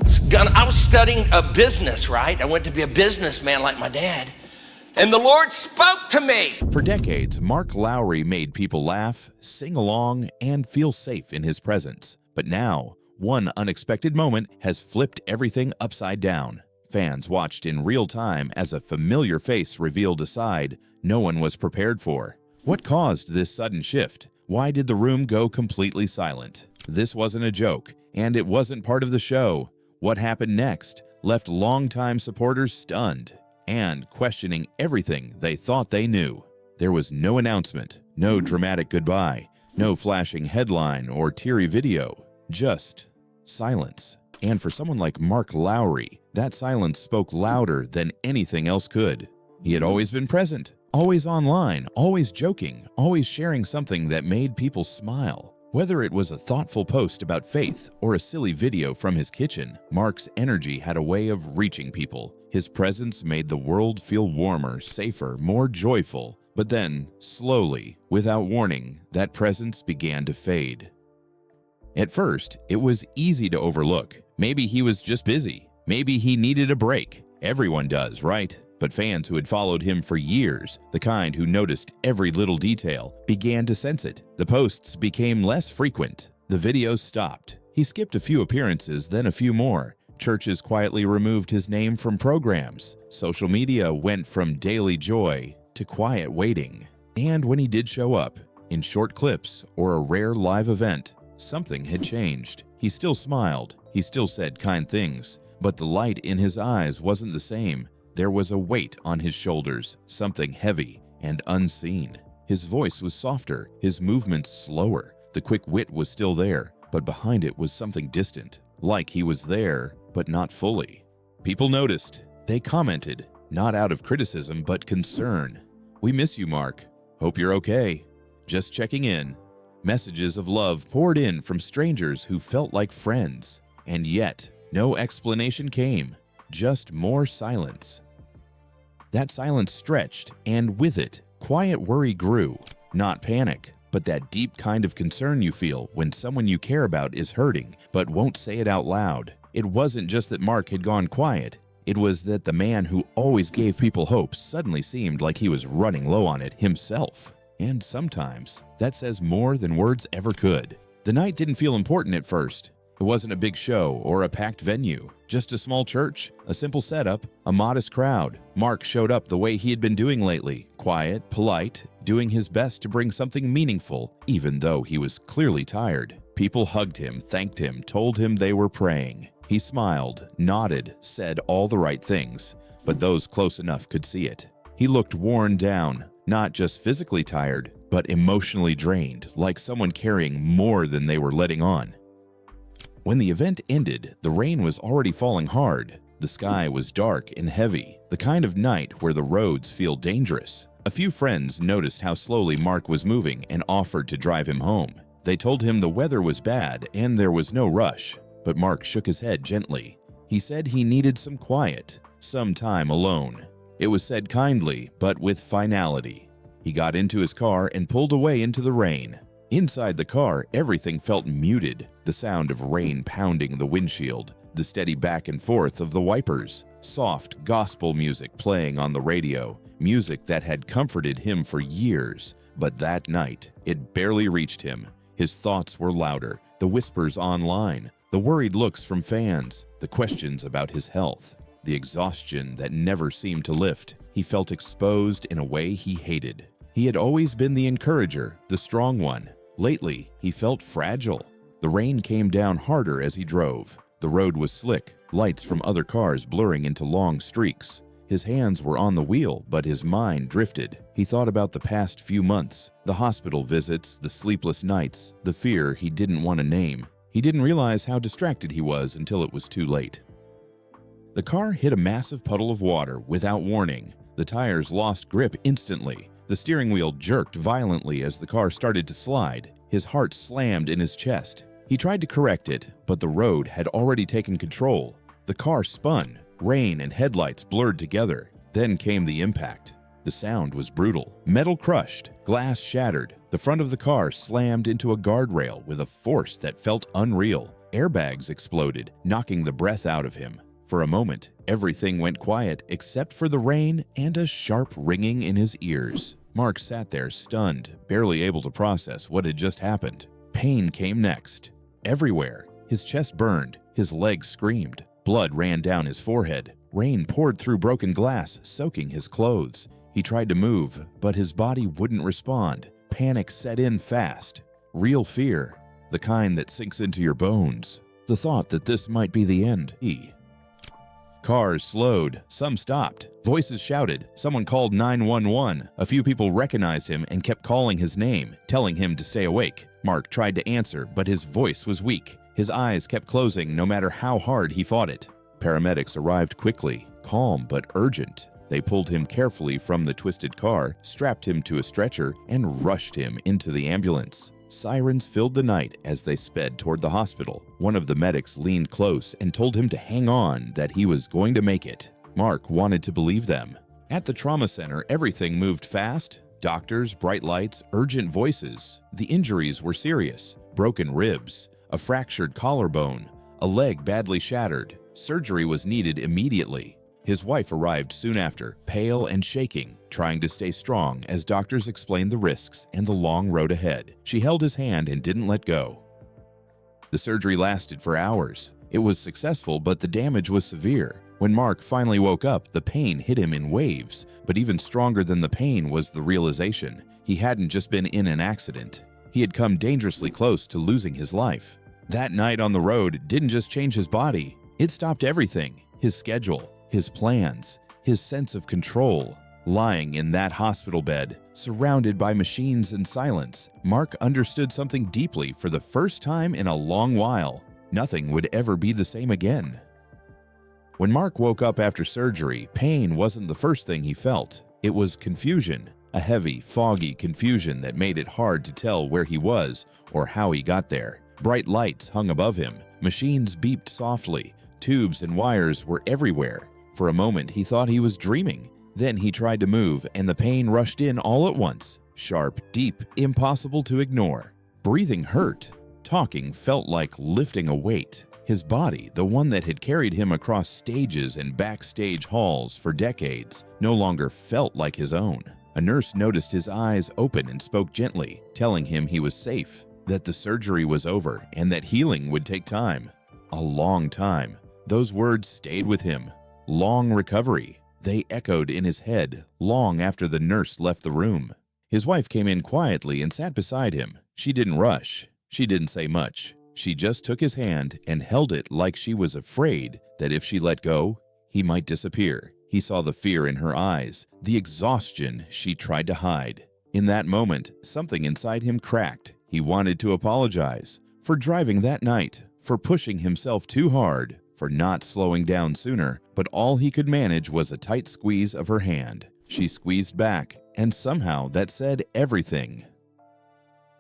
I was studying a business, right? I went to be a businessman like my dad. And the Lord spoke to me. For decades, Mark Lowry made people laugh, sing along, and feel safe in his presence. But now, one unexpected moment has flipped everything upside down. Fans watched in real time as a familiar face revealed a side no one was prepared for. What caused this sudden shift? Why did the room go completely silent? This wasn't a joke, and it wasn't part of the show. What happened next left longtime supporters stunned and questioning everything they thought they knew. There was no announcement, no dramatic goodbye, no flashing headline or teary video, just silence. And for someone like Mark Lowry, that silence spoke louder than anything else could. He had always been present, always online, always joking, always sharing something that made people smile. Whether it was a thoughtful post about faith or a silly video from his kitchen, Mark's energy had a way of reaching people. His presence made the world feel warmer, safer, more joyful. But then, slowly, without warning, that presence began to fade. At first, it was easy to overlook. Maybe he was just busy. Maybe he needed a break. Everyone does, right? But fans who had followed him for years, the kind who noticed every little detail, began to sense it. The posts became less frequent. The videos stopped. He skipped a few appearances, then a few more. Churches quietly removed his name from programs. Social media went from daily joy to quiet waiting. And when he did show up, in short clips or a rare live event, something had changed. He still smiled. He still said kind things. But the light in his eyes wasn't the same. There was a weight on his shoulders, something heavy and unseen. His voice was softer, his movements slower. The quick wit was still there, but behind it was something distant, like he was there, but not fully. People noticed. They commented, not out of criticism, but concern. "We miss you, Mark. Hope you're okay. Just checking in." Messages of love poured in from strangers who felt like friends. And yet, no explanation came, just more silence. That silence stretched, and with it, quiet worry grew. Not panic, but that deep kind of concern you feel when someone you care about is hurting, but won't say it out loud. It wasn't just that Mark had gone quiet. It was that the man who always gave people hope suddenly seemed like he was running low on it himself. And sometimes, that says more than words ever could. The night didn't feel important at first. It wasn't a big show or a packed venue, just a small church, a simple setup, a modest crowd. Mark showed up the way he had been doing lately, quiet, polite, doing his best to bring something meaningful, even though he was clearly tired. People hugged him, thanked him, told him they were praying. He smiled, nodded, said all the right things, but those close enough could see it. He looked worn down, not just physically tired, but emotionally drained, like someone carrying more than they were letting on. When the event ended, the rain was already falling hard. The sky was dark and heavy, the kind of night where the roads feel dangerous. A few friends noticed how slowly Mark was moving and offered to drive him home. They told him the weather was bad and there was no rush, but Mark shook his head gently. He said he needed some quiet, some time alone. It was said kindly, but with finality. He got into his car and pulled away into the rain. Inside the car, everything felt muted. The sound of rain pounding the windshield, the steady back and forth of the wipers, soft gospel music playing on the radio, music that had comforted him for years. But that night, it barely reached him. His thoughts were louder, the whispers online, the worried looks from fans, the questions about his health, the exhaustion that never seemed to lift. He felt exposed in a way he hated. He had always been the encourager, the strong one. Lately, he felt fragile. The rain came down harder as he drove. The road was slick, lights from other cars blurring into long streaks. His hands were on the wheel, but his mind drifted. He thought about the past few months, the hospital visits, the sleepless nights, the fear he didn't want to name. He didn't realize how distracted he was until it was too late. The car hit a massive puddle of water without warning. The tires lost grip instantly. The steering wheel jerked violently as the car started to slide. His heart slammed in his chest. He tried to correct it, but the road had already taken control. The car spun. Rain and headlights blurred together. Then came the impact. The sound was brutal. Metal crushed, glass shattered. The front of the car slammed into a guardrail with a force that felt unreal. airbags exploded, knocking the breath out of him. For a moment, everything went quiet except for the rain and a sharp ringing in his ears. Mark sat there stunned, barely able to process what had just happened. Pain came next. Everywhere. His chest burned, his legs screamed. Blood ran down his forehead. Rain poured through broken glass, soaking his clothes. He tried to move, but his body wouldn't respond. Panic set in fast. Real fear, the kind that sinks into your bones. The thought that this might be the end. Cars slowed, some stopped. Voices shouted, someone called 911. A few people recognized him and kept calling his name, telling him to stay awake. Mark tried to answer, but his voice was weak. His eyes kept closing no matter how hard he fought it. Paramedics arrived quickly, calm but urgent. They pulled him carefully from the twisted car, strapped him to a stretcher, and rushed him into the ambulance. Sirens filled the night as they sped toward the hospital. One of the medics leaned close and told him to hang on, that he was going to make it. Mark wanted to believe them. At the trauma center, everything moved fast. Doctors, bright lights, urgent voices. The injuries were serious. Broken ribs, a fractured collarbone, a leg badly shattered. Surgery was needed immediately. His wife arrived soon after, pale and shaking, trying to stay strong as doctors explained the risks and the long road ahead. She held his hand and didn't let go. The surgery lasted for hours. It was successful, but the damage was severe. When Mark finally woke up, the pain hit him in waves, but even stronger than the pain was the realization he hadn't just been in an accident. He had come dangerously close to losing his life. That night on the road didn't just change his body, it stopped everything. His schedule, his plans, his sense of control. Lying in that hospital bed, surrounded by machines and silence, Mark understood something deeply for the first time in a long while. Nothing would ever be the same again. When Mark woke up after surgery, pain wasn't the first thing he felt. It was confusion, a heavy, foggy confusion that made it hard to tell where he was or how he got there. Bright lights hung above him, machines beeped softly, tubes and wires were everywhere. For a moment, he thought he was dreaming. Then he tried to move, and the pain rushed in all at once. Sharp, deep, impossible to ignore. Breathing hurt. Talking felt like lifting a weight. His body, the one that had carried him across stages and backstage halls for decades, no longer felt like his own. A nurse noticed his eyes open and spoke gently, telling him he was safe, that the surgery was over, and that healing would take time. A long time. Those words stayed with him. Long recovery. They echoed in his head long after the nurse left the room. His wife came in quietly and sat beside him. She didn't rush. She didn't say much. She just took his hand and held it like she was afraid that if she let go, he might disappear. He saw the fear in her eyes, the exhaustion she tried to hide. In that moment, something inside him cracked. He wanted to apologize for driving that night, for pushing himself too hard, for not slowing down sooner, but all he could manage was a tight squeeze of her hand. She squeezed back, and somehow that said everything.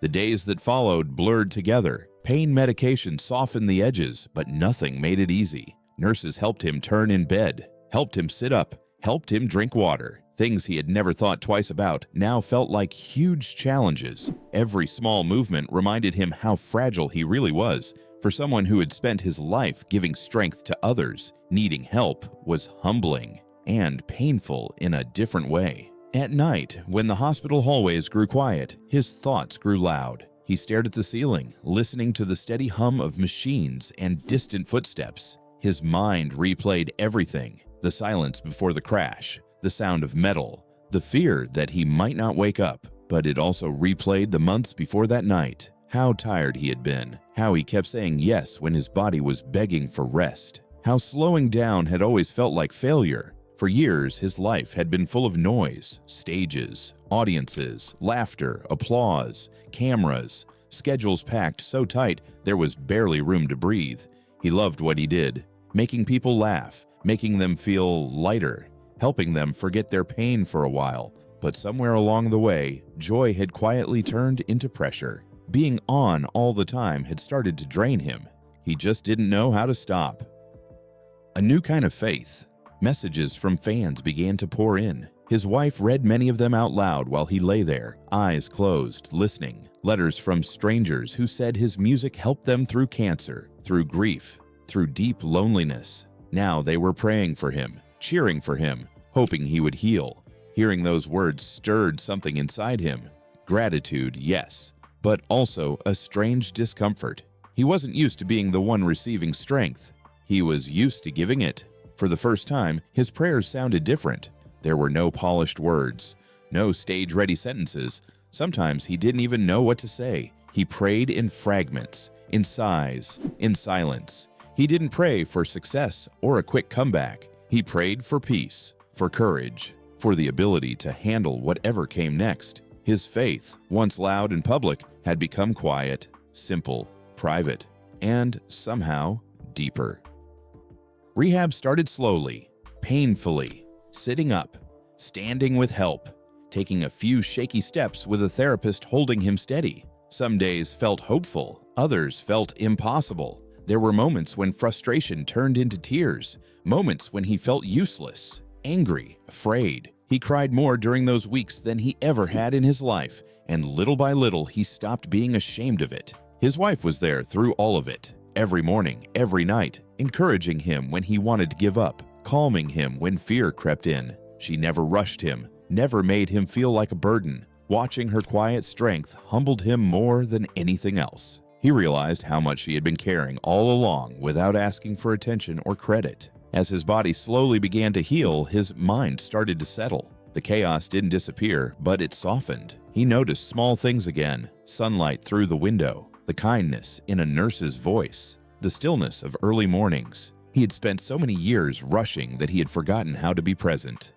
The days that followed blurred together. Pain medication softened the edges, but nothing made it easy. Nurses helped him turn in bed, helped him sit up, helped him drink water. Things he had never thought twice about now felt like huge challenges. Every small movement reminded him how fragile he really was. For someone who had spent his life giving strength to others, needing help was humbling and painful in a different way. At night, when the hospital hallways grew quiet, his thoughts grew loud. He stared at the ceiling, listening to the steady hum of machines and distant footsteps. His mind replayed everything: the silence before the crash, the sound of metal, the fear that he might not wake up. But it also replayed the months before that night. How tired he had been, how he kept saying yes when his body was begging for rest, how slowing down had always felt like failure. For years, his life had been full of noise, stages, audiences, laughter, applause, cameras, schedules packed so tight there was barely room to breathe. He loved what he did, making people laugh, making them feel lighter, helping them forget their pain for a while. But somewhere along the way, joy had quietly turned into pressure. Being on all the time had started to drain him. He just didn't know how to stop. A new kind of faith. Messages from fans began to pour in. His wife read many of them out loud while he lay there, eyes closed, listening. Letters from strangers who said his music helped them through cancer, through grief, through deep loneliness. Now they were praying for him, cheering for him, hoping he would heal. Hearing those words stirred something inside him. Gratitude, yes, but also a strange discomfort. He wasn't used to being the one receiving strength. He was used to giving it. For the first time, his prayers sounded different. There were no polished words, no stage-ready sentences. Sometimes he didn't even know what to say. He prayed in fragments, in sighs, in silence. He didn't pray for success or a quick comeback. He prayed for peace, for courage, for the ability to handle whatever came next. His faith, once loud and public, had become quiet, simple, private, and somehow deeper. Rehab started slowly, painfully, sitting up, standing with help, taking a few shaky steps with a therapist holding him steady. Some days felt hopeful, others felt impossible. There were moments when frustration turned into tears, moments when he felt useless, angry, afraid. He cried more during those weeks than he ever had in his life, and little by little he stopped being ashamed of it. His wife was there through all of it, every morning, every night, encouraging him when he wanted to give up, calming him when fear crept in. She never rushed him, never made him feel like a burden. Watching her quiet strength humbled him more than anything else. He realized how much she had been caring all along without asking for attention or credit. As his body slowly began to heal, his mind started to settle. The chaos didn't disappear, but it softened. He noticed small things again: sunlight through the window, the kindness in a nurse's voice, the stillness of early mornings. He had spent so many years rushing that he had forgotten how to be present.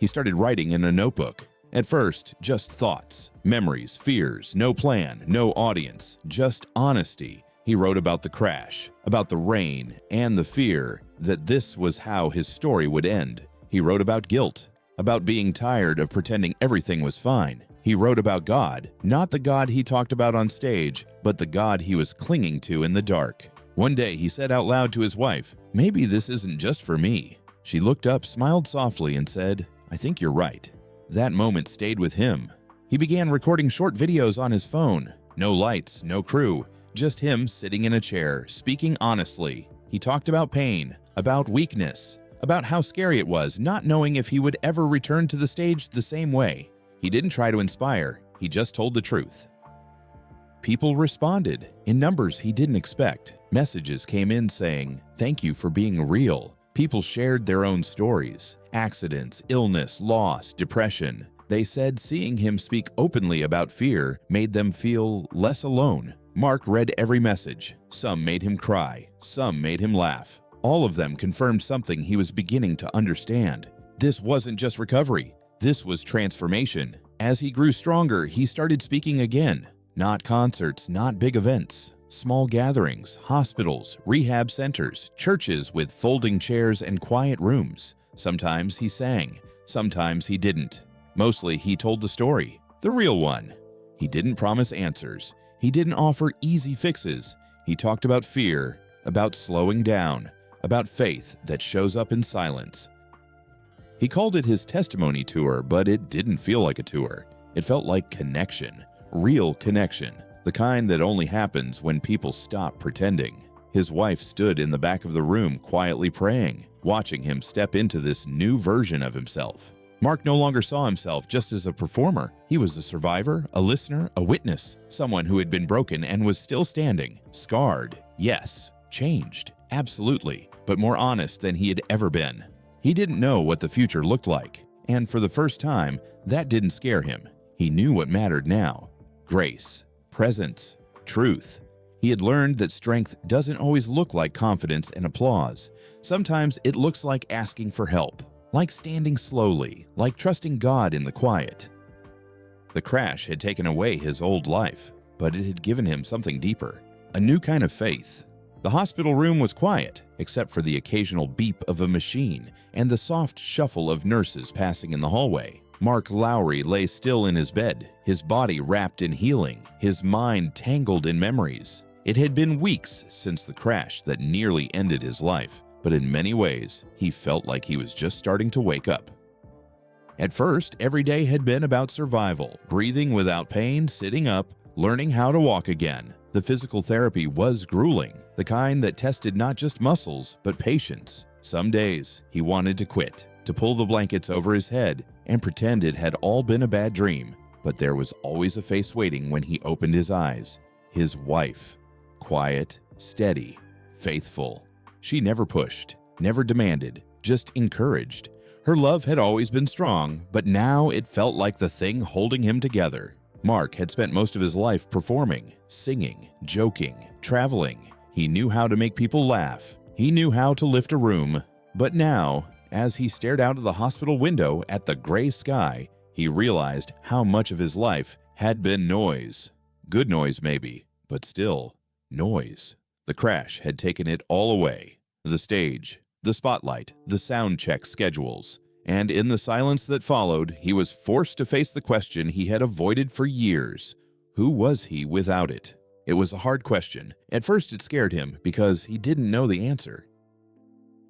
He started writing in a notebook. At first, just thoughts, memories, fears, no plan, no audience, just honesty. He wrote about the crash, about the rain, and the fear that this was how his story would end. He wrote about guilt, about being tired of pretending everything was fine. He wrote about God, not the God he talked about on stage, but the God he was clinging to in the dark. One day he said out loud to his wife, "Maybe this isn't just for me." She looked up, smiled softly, and said, "I think you're right." That moment stayed with him. He began recording short videos on his phone. No lights, no crew, just him sitting in a chair, speaking honestly. He talked about pain, about weakness, about how scary it was not knowing if he would ever return to the stage the same way. He didn't try to inspire, he just told the truth. People responded in numbers he didn't expect. Messages came in saying, "Thank you for being real." People shared their own stories, accidents, illness, loss, depression. They said seeing him speak openly about fear made them feel less alone. Mark read every message. Some made him cry, some made him laugh. All of them confirmed something he was beginning to understand. This wasn't just recovery, this was transformation. As he grew stronger, he started speaking again. Not concerts, not big events. Small gatherings, hospitals, rehab centers, churches with folding chairs and quiet rooms. Sometimes he sang, sometimes he didn't. Mostly he told the story, the real one. He didn't promise answers. He didn't offer easy fixes. He talked about fear, about slowing down, about faith that shows up in silence. He called it his testimony tour, but it didn't feel like a tour. It felt like connection, real connection. The kind that only happens when people stop pretending. His wife stood in the back of the room quietly praying, watching him step into this new version of himself. Mark no longer saw himself just as a performer. He was a survivor, a listener, a witness, someone who had been broken and was still standing. Scarred, yes. Changed, absolutely, but more honest than he had ever been. He didn't know what the future looked like, and for the first time, that didn't scare him. He knew what mattered now: grace, presence, truth. He had learned that strength doesn't always look like confidence and applause. Sometimes it looks like asking for help, like standing slowly, like trusting God in the quiet. The crash had taken away his old life, but it had given him something deeper, a new kind of faith. The hospital room was quiet, except for the occasional beep of a machine and the soft shuffle of nurses passing in the hallway. Mark Lowry lay still in his bed, his body wrapped in healing, his mind tangled in memories. It had been weeks since the crash that nearly ended his life, but in many ways, he felt like he was just starting to wake up. At first, every day had been about survival, breathing without pain, sitting up, learning how to walk again. The physical therapy was grueling, the kind that tested not just muscles, but patience. Some days, he wanted to quit, to pull the blankets over his head and pretend it had all been a bad dream. But there was always a face waiting when he opened his eyes. His wife. Quiet, steady, faithful. She never pushed, never demanded, just encouraged. Her love had always been strong, but now it felt like the thing holding him together. Mark had spent most of his life performing, singing, joking, traveling. He knew how to make people laugh. He knew how to lift a room. But now, as he stared out of the hospital window at the gray sky, he realized how much of his life had been noise. Good noise maybe, but still, noise. The crash had taken it all away. The stage, the spotlight, the sound check schedules. And in the silence that followed, he was forced to face the question he had avoided for years. Who was he without it? It was a hard question. At first it scared him because he didn't know the answer.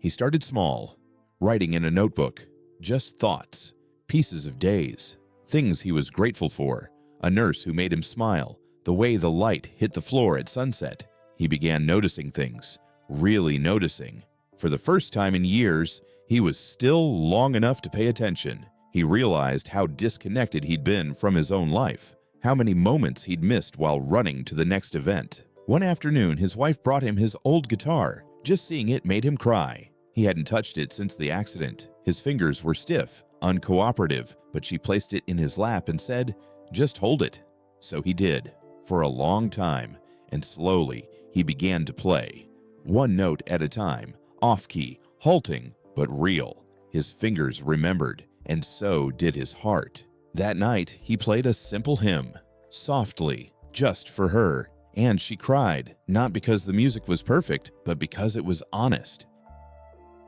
He started small, writing in a notebook, just thoughts, pieces of days, things he was grateful for, a nurse who made him smile, the way the light hit the floor at sunset. He began noticing things, really noticing. For the first time in years, he was still long enough to pay attention. He realized how disconnected he'd been from his own life, how many moments he'd missed while running to the next event. One afternoon, his wife brought him his old guitar. Just seeing it made him cry. He hadn't touched it since the accident. His fingers were stiff, uncooperative, but she placed it in his lap and said, "Just hold it." So he did, for a long time, and slowly he began to play. One note at a time, off-key, halting, but real. His fingers remembered, and so did his heart. That night, he played a simple hymn, softly, just for her, and she cried, not because the music was perfect, but because it was honest.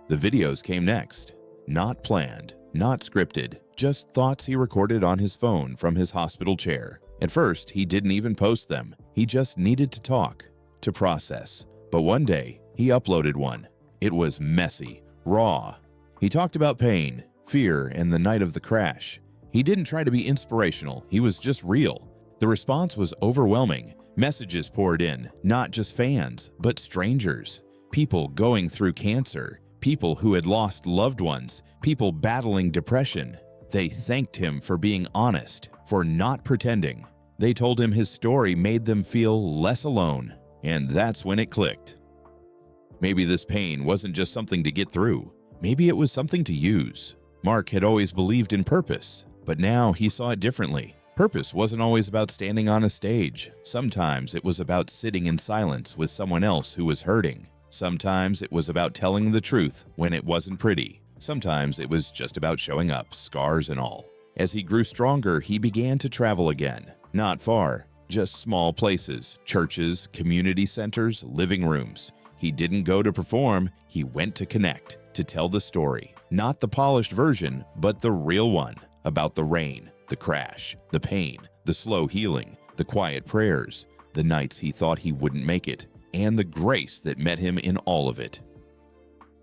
The videos came next, not planned, not scripted, just thoughts he recorded on his phone from his hospital chair. At first, he didn't even post them. He just needed to talk, to process. But one day, he uploaded one. It was messy, raw. He talked about pain, fear, and the night of the crash. He didn't try to be inspirational, he was just real. The response was overwhelming. Messages poured in, not just fans, but strangers. People going through cancer, people who had lost loved ones, people battling depression. They thanked him for being honest, for not pretending. They told him his story made them feel less alone, and that's when it clicked. Maybe this pain wasn't just something to get through. Maybe it was something to use. Mark had always believed in purpose, but now he saw it differently. Purpose wasn't always about standing on a stage. Sometimes it was about sitting in silence with someone else who was hurting. Sometimes it was about telling the truth when it wasn't pretty. Sometimes it was just about showing up, scars and all. As he grew stronger, he began to travel again. Not far, just small places, churches, community centers, living rooms. He didn't go to perform, he went to connect, to tell the story. Not the polished version, but the real one. About the rain, the crash, the pain, the slow healing, the quiet prayers, the nights he thought he wouldn't make it, and the grace that met him in all of it.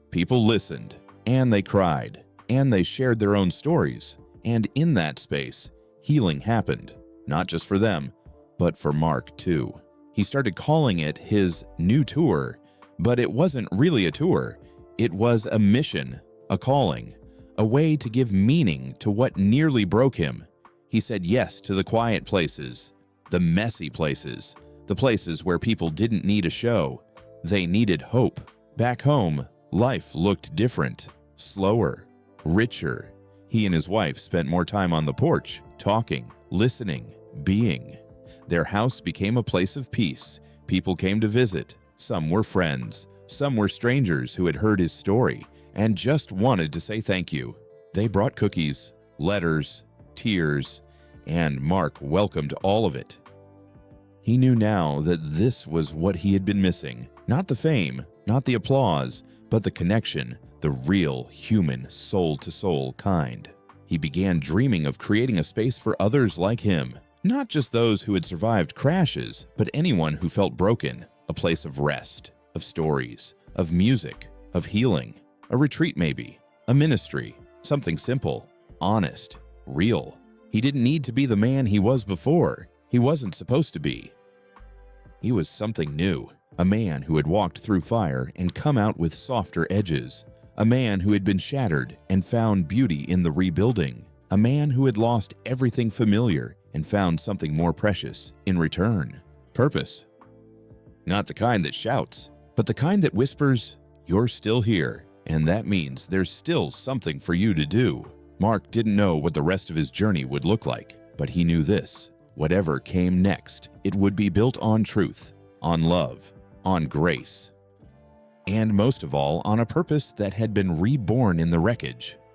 People listened, and they cried, and they shared their own stories. And in that space, healing happened, not just for them, but for Mark too. He started calling it his new tour, but it wasn't really a tour. It was a mission, a calling, a way to give meaning to what nearly broke him. He said yes to the quiet places, the messy places, the places where people didn't need a show. They needed hope. Back home, life looked different, slower, richer. He and his wife spent more time on the porch, talking, listening, being. Their house became a place of peace. People came to visit. Some were friends. Some were strangers who had heard his story and just wanted to say thank you. They brought cookies, letters, tears, and Mark welcomed all of it. He knew now that this was what he had been missing. Not the fame, not the applause, but the connection, the real human soul-to-soul kind. He began dreaming of creating a space for others like him, not just those who had survived crashes, but anyone who felt broken, a place of rest, of stories, of music, of healing, a retreat maybe, a ministry, something simple. honest, real. He didn't need to be the man he was before. He wasn't supposed to be. He was something new, a man who had walked through fire and come out with softer edges, a man who had been shattered and found beauty in the rebuilding, a man who had lost everything familiar and found something more precious in return. Purpose. Not the kind that shouts, but the kind that whispers, "You're still here," and that means there's still something for you to do. Mark didn't know what the rest of his journey would look like, but he knew this: whatever came next, it would be built on truth, on love, on grace, and most of all, on a purpose that had been reborn in the wreckage.